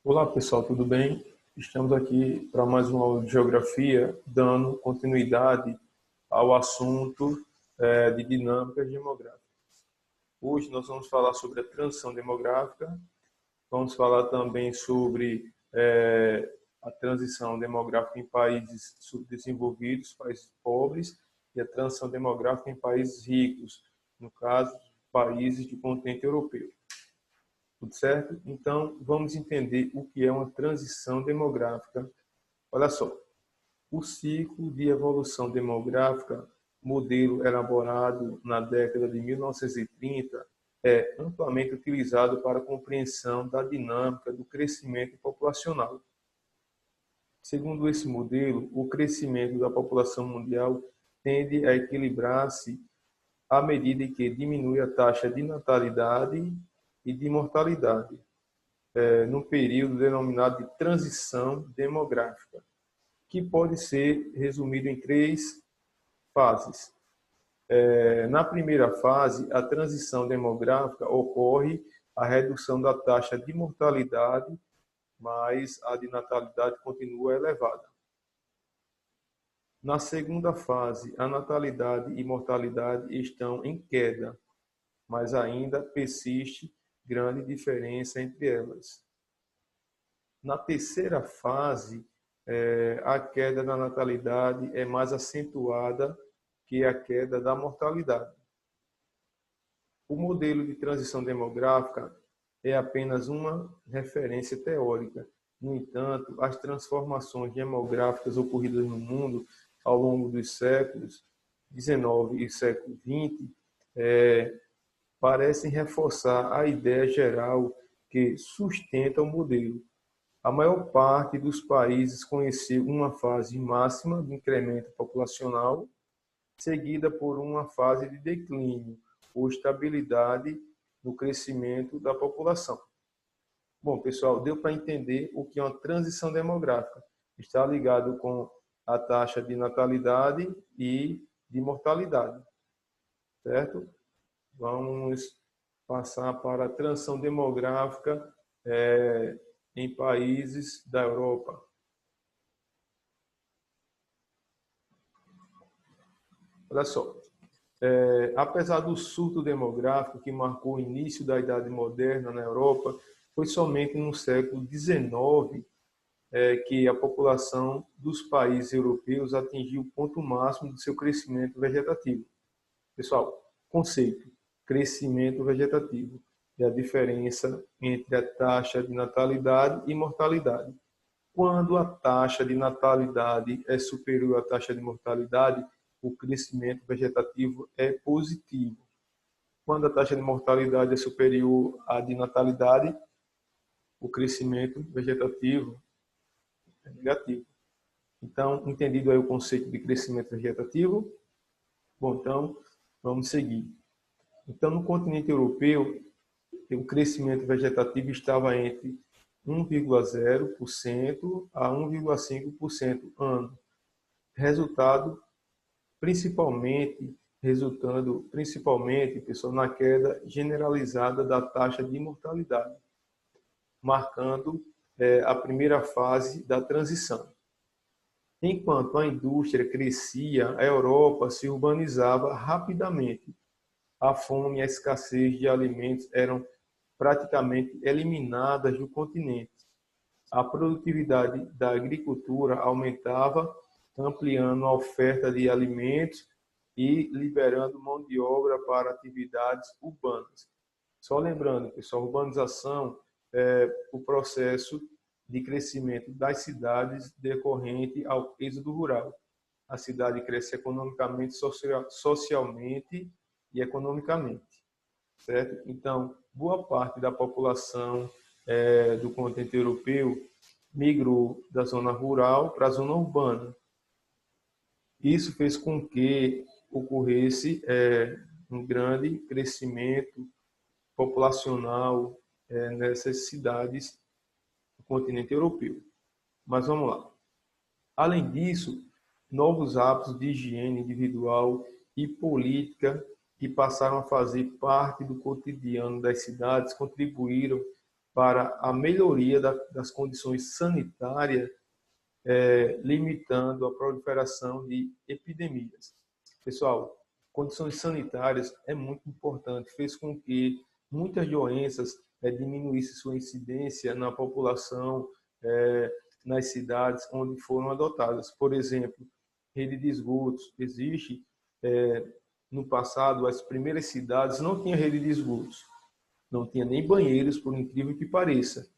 Olá pessoal, tudo bem? Estamos aqui para mais uma aula de geografia, dando continuidade ao assunto de dinâmicas demográficas. Hoje nós vamos falar sobre a transição demográfica, vamos falar também sobre a transição demográfica em países subdesenvolvidos, países pobres, e a transição demográfica em países ricos, no caso, países do continente europeu. Tudo certo? Então, vamos entender o que é uma transição demográfica. Olha só, o ciclo de evolução demográfica, modelo elaborado na década de 1930, é amplamente utilizado para a compreensão da dinâmica do crescimento populacional. Segundo esse modelo, o crescimento da população mundial tende a equilibrar-se à medida em que diminui a taxa de natalidade e de mortalidade, num período denominado de transição demográfica, que pode ser resumido em três fases. Na primeira fase, a transição demográfica ocorre a redução da taxa de mortalidade, mas a de natalidade continua elevada. Na segunda fase, a natalidade e mortalidade estão em queda, mas ainda persiste grande diferença entre elas. Na terceira fase, a queda da natalidade é mais acentuada que a queda da mortalidade. O modelo de transição demográfica é apenas uma referência teórica. No entanto, as transformações demográficas ocorridas no mundo ao longo dos séculos XIX e século XX parecem reforçar a ideia geral que sustenta o modelo. A maior parte dos países conheceu uma fase máxima de incremento populacional, seguida por uma fase de declínio ou estabilidade no crescimento da população. Bom, pessoal, deu para entender o que é uma transição demográfica. Está ligado com a taxa de natalidade e de mortalidade, certo? Vamos passar para a transição demográfica em países da Europa. Olha só, apesar do surto demográfico que marcou o início da Idade Moderna na Europa, foi somente no século XIX que a população dos países europeus atingiu o ponto máximo do seu crescimento vegetativo. Pessoal, conceito, crescimento vegetativo, é a diferença entre a taxa de natalidade e mortalidade. Quando a taxa de natalidade é superior à taxa de mortalidade, o crescimento vegetativo é positivo. Quando a taxa de mortalidade é superior à de natalidade, o crescimento vegetativo é negativo. Então, entendido aí o conceito de crescimento vegetativo? Bom, então, vamos seguir. Então, no continente europeu, o crescimento vegetativo estava entre 1,0% a 1,5% ano, resultando principalmente, pessoal, na queda generalizada da taxa de mortalidade, marcando a primeira fase da transição. Enquanto a indústria crescia, a Europa se urbanizava rapidamente. A fome e a escassez de alimentos eram praticamente eliminadas do continente. A produtividade da agricultura aumentava, ampliando a oferta de alimentos e liberando mão de obra para atividades urbanas. Só lembrando, pessoal, urbanização é o processo de crescimento das cidades decorrente ao êxodo rural. A cidade cresce economicamente, socialmente e economicamente, certo? Então, boa parte da população do continente europeu migrou da zona rural para a zona urbana. Isso fez com que ocorresse um grande crescimento populacional nessas cidades do continente europeu. Mas vamos lá. Além disso, novos hábitos de higiene individual e política que passaram a fazer parte do cotidiano das cidades contribuíram para a melhoria das condições sanitárias, limitando a proliferação de epidemias. Pessoal, condições sanitárias é muito importante, fez com que muitas doenças diminuíssem sua incidência na população, nas cidades onde foram adotadas. Por exemplo, rede de esgotos. Existe, no passado, as primeiras cidades não tinham rede de esgotos, não tinha nem banheiros, por incrível que pareça.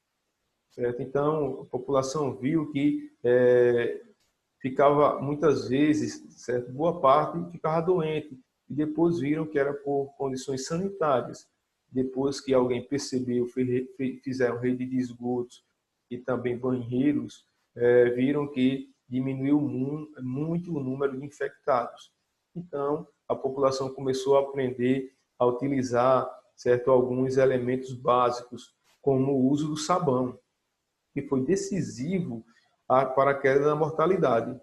Certo? Então, a população viu que ficava, muitas vezes, certo? Boa parte ficava doente, e depois viram que era por condições sanitárias. Depois que alguém percebeu, fizeram rede de esgotos e também banheiros, viram que diminuiu muito o número de infectados. Então, a população começou a aprender a utilizar, certo, alguns elementos básicos, como o uso do sabão, que foi decisivo para a queda da mortalidade,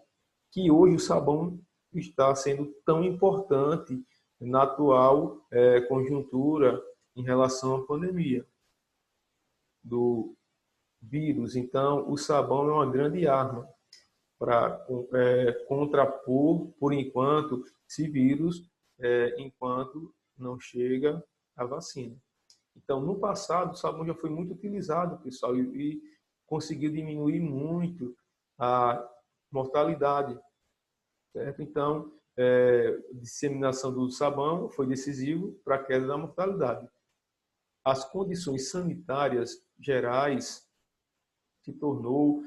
que hoje o sabão está sendo tão importante na atual conjuntura em relação à pandemia do vírus. Então, o sabão é uma grande arma para contrapor, por enquanto, esse vírus, enquanto não chega a vacina. Então, no passado, o sabão já foi muito utilizado, pessoal, e conseguiu diminuir muito a mortalidade. Certo? Então, a disseminação do sabão foi decisivo para a queda da mortalidade. As condições sanitárias gerais se tornou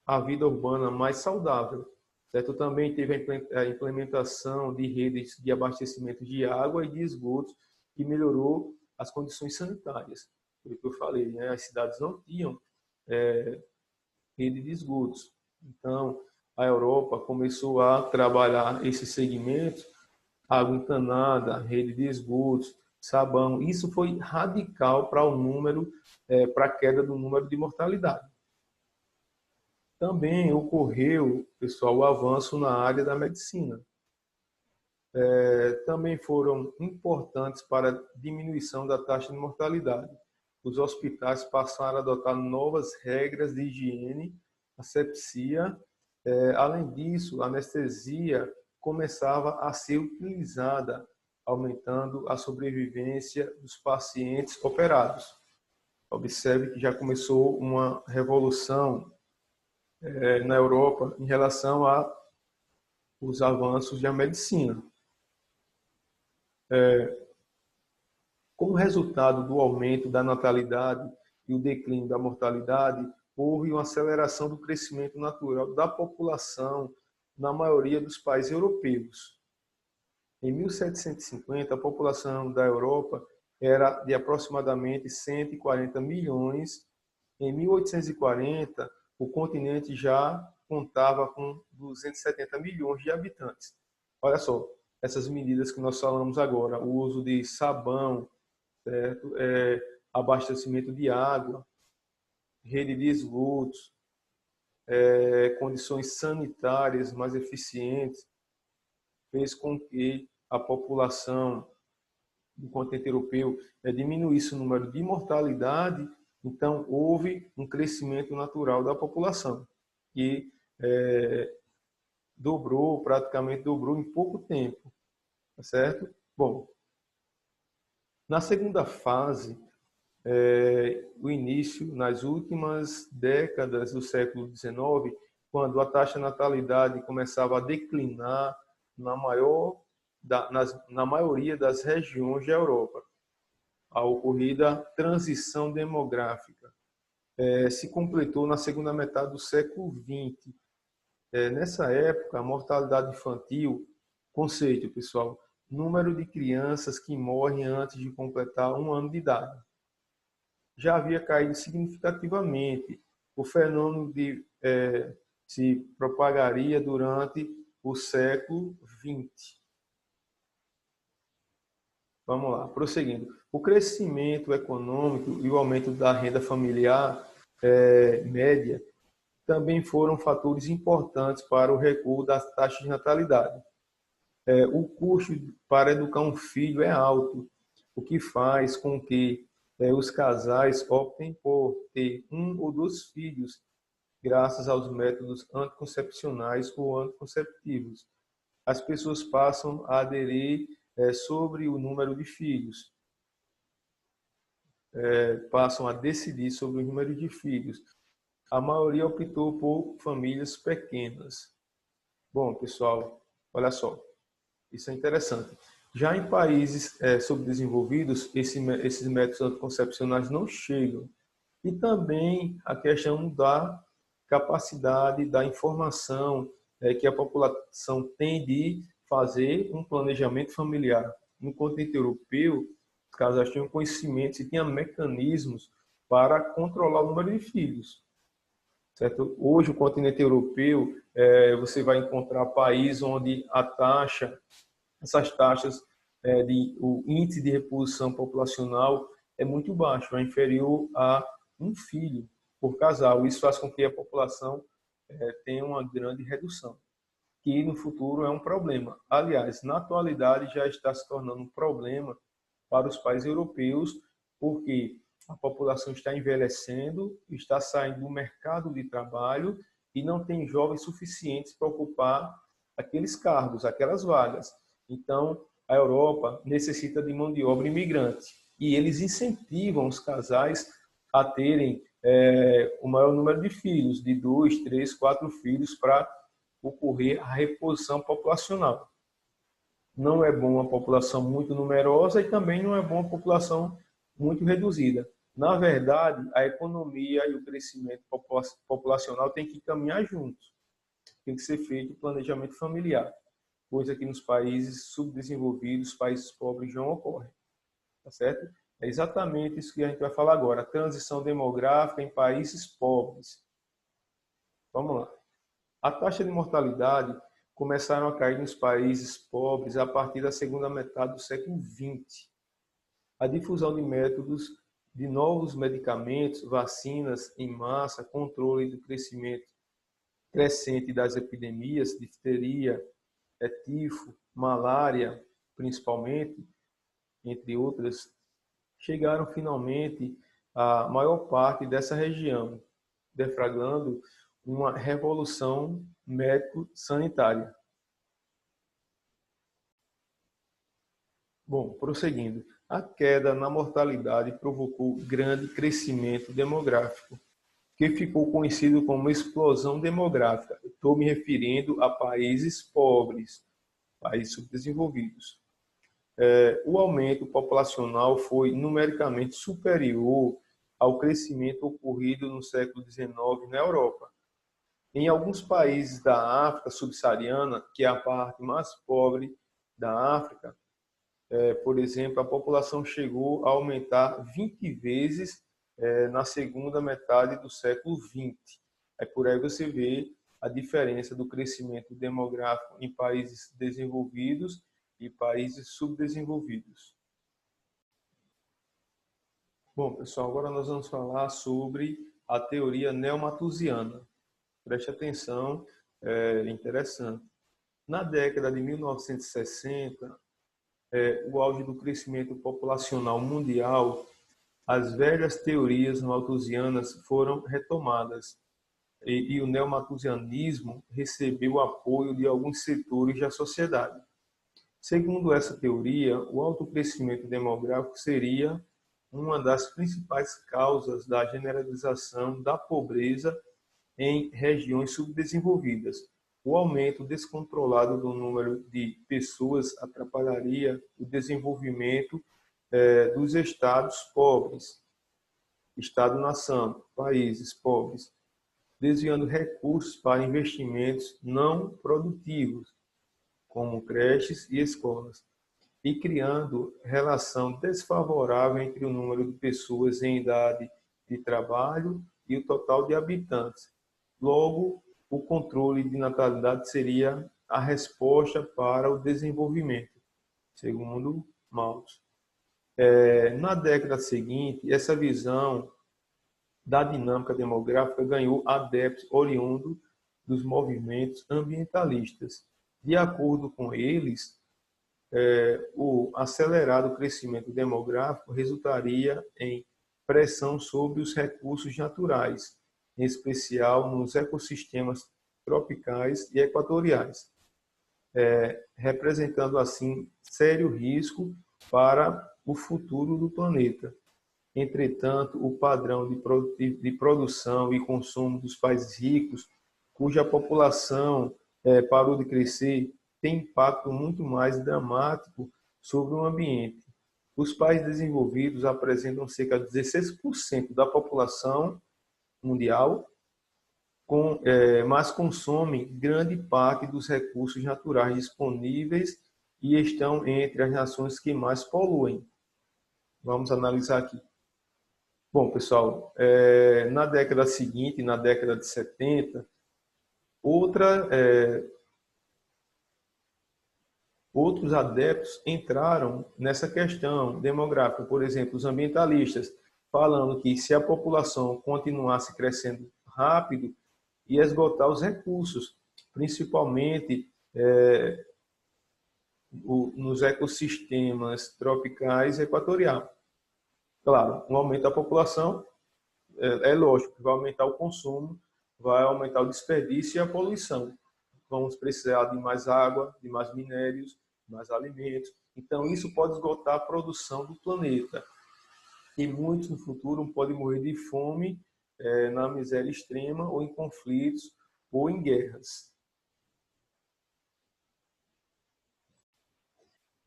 a vida urbana mais saudável. Certo? Também teve a implementação de redes de abastecimento de água e de esgotos, que melhorou as condições sanitárias. Foi o que eu falei, né? As cidades não tinham rede de esgotos. Então, a Europa começou a trabalhar esses segmentos, água encanada, rede de esgotos, sabão. Isso foi radical para o número, para a queda do número de mortalidade. Também ocorreu, pessoal, o avanço na área da medicina. Também foram importantes para a diminuição da taxa de mortalidade. Os hospitais passaram a adotar novas regras de higiene, asepsia. Além disso, a anestesia começava a ser utilizada, aumentando a sobrevivência dos pacientes operados. Observe que já começou uma revolução na Europa em relação aos avanços da medicina. Como resultado do aumento da natalidade e o declínio da mortalidade, houve uma aceleração do crescimento natural da população na maioria dos países europeus. Em 1750, a população da Europa era de aproximadamente 140 milhões. Em 1840, o continente já contava com 270 milhões de habitantes. Olha só, essas medidas que nós falamos agora, o uso de sabão, certo? Abastecimento de água, rede de esgotos, condições sanitárias mais eficientes, fez com que a população do continente europeu diminuísse o número de mortalidade. Então, houve um crescimento natural da população, que praticamente dobrou em pouco tempo, tá certo? Bom, na segunda fase, o início, nas últimas décadas do século XIX, quando a taxa de natalidade começava a declinar na maioria das regiões da Europa, a ocorrida transição demográfica se completou na segunda metade do século XX. Nessa época, a mortalidade infantil, conceito, pessoal, número de crianças que morrem antes de completar 1 ano de idade, já havia caído significativamente. O fenômeno se propagaria durante o século XX. Vamos lá, prosseguindo. O crescimento econômico e o aumento da renda familiar média também foram fatores importantes para o recuo das taxas de natalidade. O custo para educar um filho é alto, o que faz com que os casais optem por ter um ou dois filhos, graças aos métodos anticoncepcionais ou anticonceptivos. As pessoas passam a aderir sobre o número de filhos, passam a decidir sobre o número de filhos. A maioria optou por famílias pequenas. Bom, pessoal, olha só, isso é interessante. Já em países subdesenvolvidos, esses métodos anticoncepcionais não chegam. E também a questão da capacidade, da informação que a população tem de fazer um planejamento familiar. No continente europeu, os casais tinham conhecimentos e tinham mecanismos para controlar o número de filhos. Certo? Hoje, o continente europeu, você vai encontrar países onde essas taxas, o índice de reposição populacional é muito baixo, é inferior a um filho por casal. Isso faz com que a população tenha uma grande redução, que no futuro é um problema. Aliás, na atualidade já está se tornando um problema para os países europeus, porque a população está envelhecendo, está saindo do mercado de trabalho e não tem jovens suficientes para ocupar aqueles cargos, aquelas vagas. Então, a Europa necessita de mão de obra imigrante e eles incentivam os casais a terem o maior número de filhos, de 2, 3, 4 filhos, para ocorrer a reposição populacional. Não é bom uma população muito numerosa e também não é bom uma população muito reduzida. Na verdade, a economia e o crescimento populacional têm que caminhar juntos. Tem que ser feito o planejamento familiar, coisa que nos países subdesenvolvidos, países pobres, não ocorre. Tá certo? É exatamente isso que a gente vai falar agora, a transição demográfica em países pobres. Vamos lá. A taxa de mortalidade começaram a cair nos países pobres a partir da segunda metade do século XX. A difusão de métodos de novos medicamentos, vacinas em massa, controle do crescimento crescente das epidemias, difteria, tifo, malária, principalmente, entre outras, chegaram finalmente à maior parte dessa região, deflagrando uma revolução médico-sanitária. Bom, prosseguindo, a queda na mortalidade provocou grande crescimento demográfico, que ficou conhecido como explosão demográfica. Estou me referindo a países pobres, países subdesenvolvidos. O aumento populacional foi numericamente superior ao crescimento ocorrido no século XIX na Europa. Em alguns países da África subsaariana, que é a parte mais pobre da África, por exemplo, a população chegou a aumentar 20 vezes na segunda metade do século XX. Por aí você vê a diferença do crescimento demográfico em países desenvolvidos e países subdesenvolvidos. Bom, pessoal, agora nós vamos falar sobre a teoria neomalthusiana. Preste atenção, é interessante. Na década de 1960, o auge do crescimento populacional mundial, as velhas teorias malthusianas foram retomadas e o neomalthusianismo recebeu o apoio de alguns setores da sociedade. Segundo essa teoria, o alto crescimento demográfico seria uma das principais causas da generalização da pobreza em regiões subdesenvolvidas. O aumento descontrolado do número de pessoas atrapalharia o desenvolvimento dos estados pobres, Estado-nação, países pobres, desviando recursos para investimentos não produtivos, como creches e escolas, e criando relação desfavorável entre o número de pessoas em idade de trabalho e o total de habitantes. Logo, o controle de natalidade seria a resposta para o desenvolvimento, segundo Malthus. Na década seguinte, essa visão da dinâmica demográfica ganhou adeptos oriundos dos movimentos ambientalistas. De acordo com eles, o acelerado crescimento demográfico resultaria em pressão sobre os recursos naturais, em especial nos ecossistemas tropicais e equatoriais, representando assim sério risco para o futuro do planeta. Entretanto, o padrão de produção e consumo dos países ricos, cuja população parou de crescer, tem impacto muito mais dramático sobre o ambiente. Os países desenvolvidos apresentam cerca de 16% da população mundial, mas consomem grande parte dos recursos naturais disponíveis e estão entre as nações que mais poluem. Vamos analisar aqui. Bom, pessoal, na década seguinte, na década de 70, outros adeptos entraram nessa questão demográfica. Por exemplo, os ambientalistas, falando que se a população continuasse crescendo rápido, ia esgotar os recursos, principalmente nos ecossistemas tropicais e equatoriais. Claro, um aumento da população, é lógico que vai aumentar o consumo, vai aumentar o desperdício e a poluição. Vamos precisar de mais água, de mais minérios, mais alimentos. Então, isso pode esgotar a produção do planeta. E muitos no futuro podem morrer de fome, na miséria extrema, ou em conflitos, ou em guerras.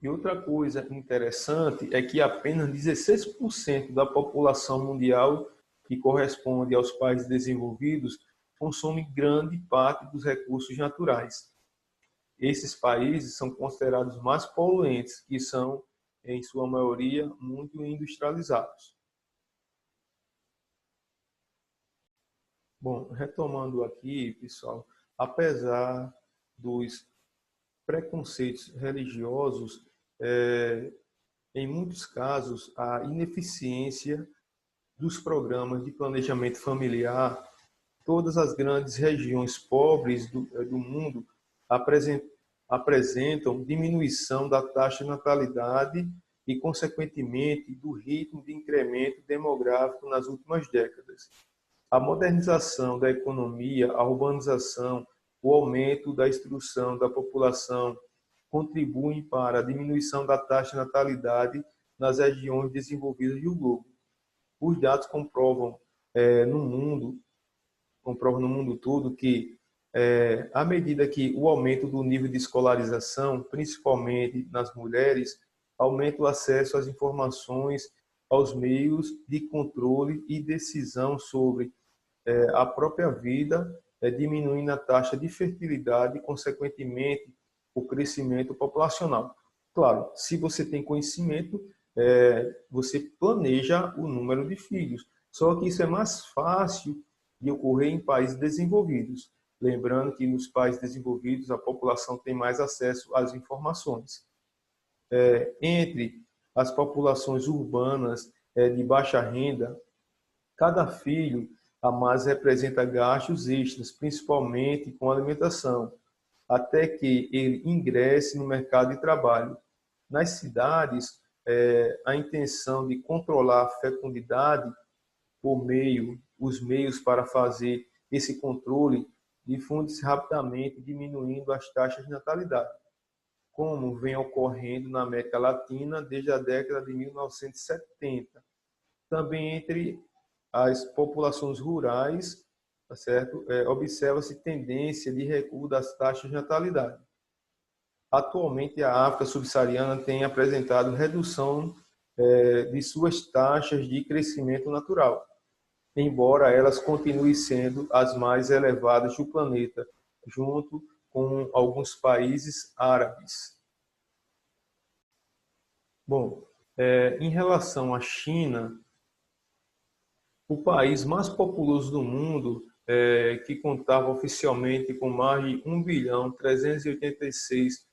E outra coisa interessante é que apenas 16% da população mundial, que corresponde aos países desenvolvidos, consome grande parte dos recursos naturais. Esses países são considerados mais poluentes, que são, em sua maioria, muito industrializados. Bom, retomando aqui, pessoal, apesar dos preconceitos religiosos, em muitos casos, a ineficiência dos programas de planejamento familiar, todas as grandes regiões pobres do mundo apresentam diminuição da taxa de natalidade e, consequentemente, do ritmo de incremento demográfico nas últimas décadas. A modernização da economia, a urbanização, o aumento da instrução da população contribuem para a diminuição da taxa de natalidade nas regiões desenvolvidas do globo. Os dados comprovam no mundo todo que, à medida que o aumento do nível de escolarização, principalmente nas mulheres, aumenta o acesso às informações, aos meios de controle e decisão sobre a própria vida, diminuindo a taxa de fertilidade e, consequentemente, o crescimento populacional. Claro, se você tem conhecimento, você planeja o número de filhos. Só que isso é mais fácil de ocorrer em países desenvolvidos. Lembrando que nos países desenvolvidos a população tem mais acesso às informações. Entre as populações urbanas de baixa renda, cada filho a mais representa gastos extras, principalmente com alimentação, até que ele ingresse no mercado de trabalho. Nas cidades, a intenção de controlar a fecundidade os meios para fazer esse controle difunde-se rapidamente, diminuindo as taxas de natalidade, como vem ocorrendo na América Latina desde a década de 1970. Também entre as populações rurais, tá certo? Observa-se tendência de recuo das taxas de natalidade. Atualmente, a África subsaariana tem apresentado redução de suas taxas de crescimento natural, embora elas continuem sendo as mais elevadas do planeta, junto com alguns países árabes. Bom, em relação à China, o país mais populoso do mundo, que contava oficialmente com mais de 1.386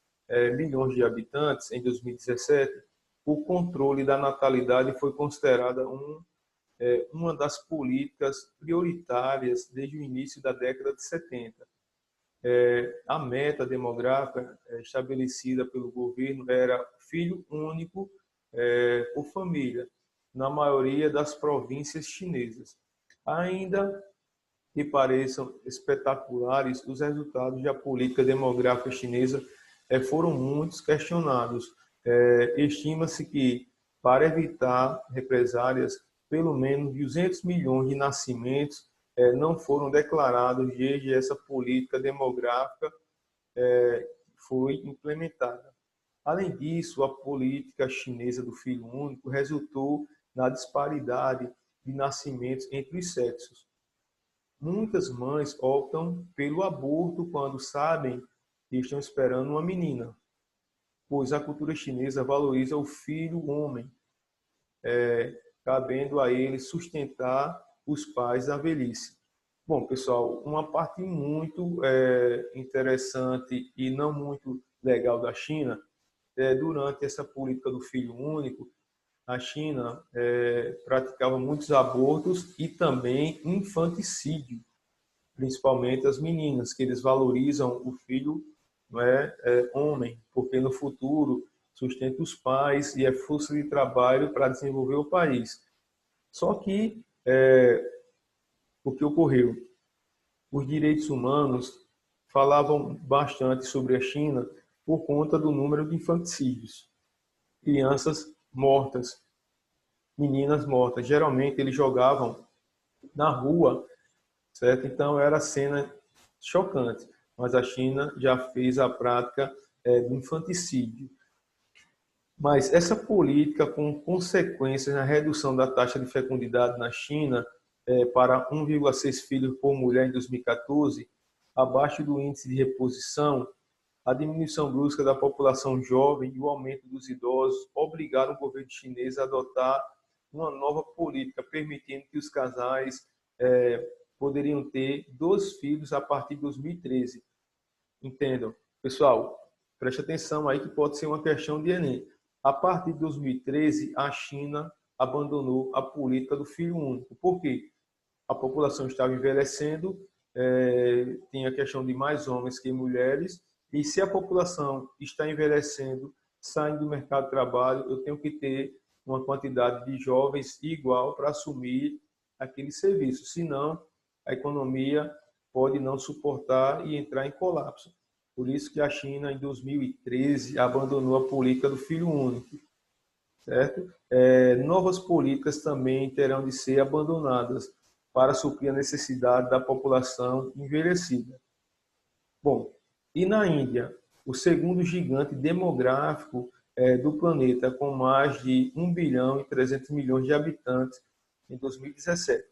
milhões de habitantes em 2017, o controle da natalidade foi considerada uma das políticas prioritárias desde o início da década de 70. A meta demográfica estabelecida pelo governo era filho único por família. na maioria das províncias chinesas. Ainda que pareçam espetaculares, os resultados da política demográfica chinesa foram muitos questionados. Estima-se que, para evitar represálias, pelo menos 200 milhões de nascimentos não foram declarados desde essa política demográfica foi implementada. Além disso, a política chinesa do filho único resultou na disparidade de nascimentos entre os sexos. Muitas mães optam pelo aborto quando sabem que estão esperando uma menina, pois a cultura chinesa valoriza o filho homem, cabendo a ele sustentar os pais da velhice. Bom, pessoal, uma parte muito interessante e não muito legal da China durante essa política do filho único, a China praticava muitos abortos e também infanticídio, principalmente as meninas, que eles valorizam o filho homem, porque no futuro sustenta os pais e é força de trabalho para desenvolver o país. Só que o que ocorreu? Os direitos humanos falavam bastante sobre a China por conta do número de infanticídios. Crianças mortas, meninas mortas. Geralmente eles jogavam na rua, certo? Então era cena chocante. Mas a China já fez a prática do infanticídio. Mas essa política, com consequências na redução da taxa de fecundidade na China para 1,6 filhos por mulher em 2014, abaixo do índice de reposição, a diminuição brusca da população jovem e o aumento dos idosos obrigaram o governo chinês a adotar uma nova política, permitindo que os casais poderiam ter 2 filhos a partir de 2013. Entendam. Pessoal, preste atenção aí que pode ser uma questão de Enem. A partir de 2013, a China abandonou a política do filho único. Por quê? A população estava envelhecendo, tem a questão de mais homens que mulheres, e se a população está envelhecendo, saindo do mercado de trabalho, eu tenho que ter uma quantidade de jovens igual para assumir aquele serviço. Senão, a economia pode não suportar e entrar em colapso. Por isso que a China, em 2013, abandonou a política do filho único. Certo? Novas políticas também terão de ser abandonadas para suprir a necessidade da população envelhecida. Bom, e na Índia, o segundo gigante demográfico do planeta, com mais de 1 bilhão e 300 milhões de habitantes em 2017.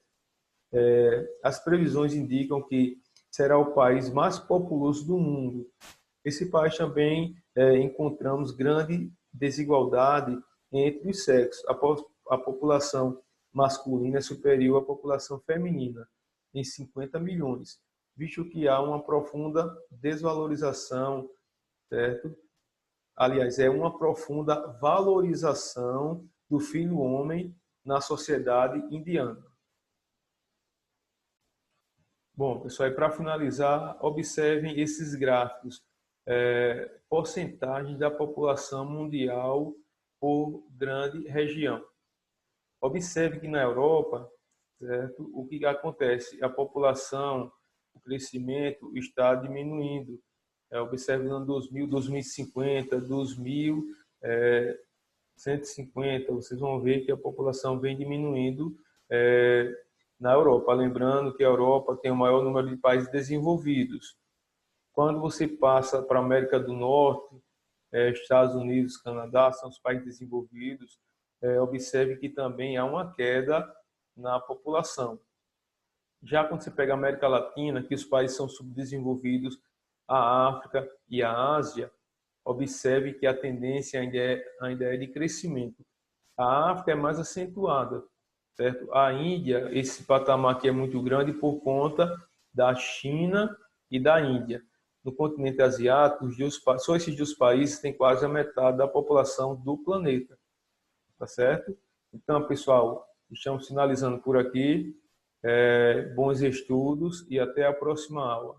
As previsões indicam que será o país mais populoso do mundo. Esse país também encontramos grande desigualdade entre os sexos. A população masculina é superior à população feminina, em 50 milhões, visto que há uma profunda desvalorização, certo? Aliás, é uma profunda valorização do filho homem na sociedade indiana. Bom, pessoal, e para finalizar, observem esses gráficos. Porcentagem da população mundial por grande região. Observe que na Europa, certo, o que acontece? A população, o crescimento está diminuindo. Observe no ano 2000, 2050, 2150, vocês vão ver que a população vem diminuindo na Europa. Lembrando que a Europa tem o maior número de países desenvolvidos. Quando você passa para a América do Norte, Estados Unidos, Canadá, são os países desenvolvidos, observe que também há uma queda na população. Já quando você pega a América Latina, que os países são subdesenvolvidos, a África e a Ásia, observe que a tendência ainda é de crescimento. A África é mais acentuada, certo? A Índia, esse patamar aqui é muito grande por conta da China e da Índia. No continente asiático, só esses 2 países têm quase a metade da população do planeta. Tá certo? Então, pessoal, estamos finalizando por aqui. Bons estudos e até a próxima aula.